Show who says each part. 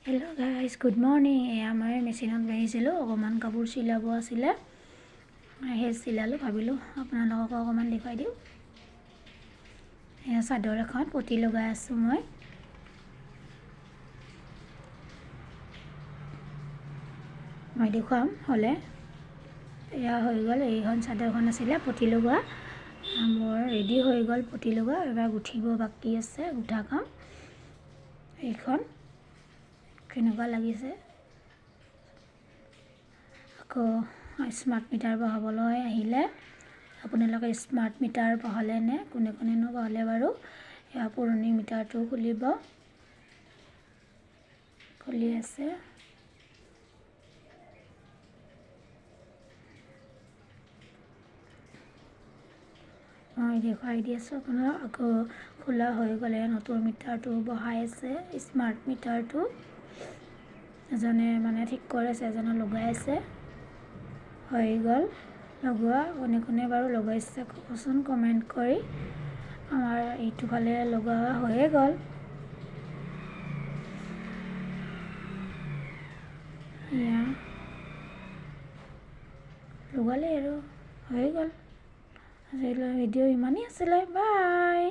Speaker 1: Hello' guys, good morning. এয়া মই মেচিনত বহিছিলোঁ, অকণমান কাপোৰ চিলাব আছিলে, সেই চিলালোঁ। ভাবিলোঁ আপোনালোকক অকণমান দেখুৱাই দিওঁ। এয়া চাদৰ এখন পতি লগাই আছোঁ মই দেখুৱাম হ'লে। এয়া হৈ গ'ল, এইখন চাদৰখন আছিলে পতি লগোৱা, মোৰ ৰেডি হৈ গ'ল পতি লগোৱা। এবাৰ গুঠিব বাকী আছে, গুঠা কাম। এইখন কেনেকুৱা লাগিছে। আকৌ স্মাৰ্ট মিটাৰ বহাবলৈ আহিলে, আপোনালোকে স্মাৰ্ট মিটাৰ বহালে নে কোনে কোনেনো বহালে বাৰু। এয়া পুৰণি মিটাৰটো খুলিব, খুলি আছে। মই দেখুৱাই দি আছোঁ আপোনাক। আকৌ খোলা হৈ গ'লে নতুন মিটাৰটো বহাই আছে, স্মাৰ্ট মিটাৰটো। এজনে মানে ঠিক কৰি আছে, এজনে লগাই আছে। হৈ গ'ল লগোৱা। কোনে কোনে বাৰু লগাইছে ক'বচোন কমেণ্ট কৰি। আমাৰ এইটো ফালে লগোৱা হৈয়ে গ'ল। এয়া লগালে আৰু হৈ গ'ল। আজিলৈ ভিডিঅ' ইমানেই আছিলে, বাই।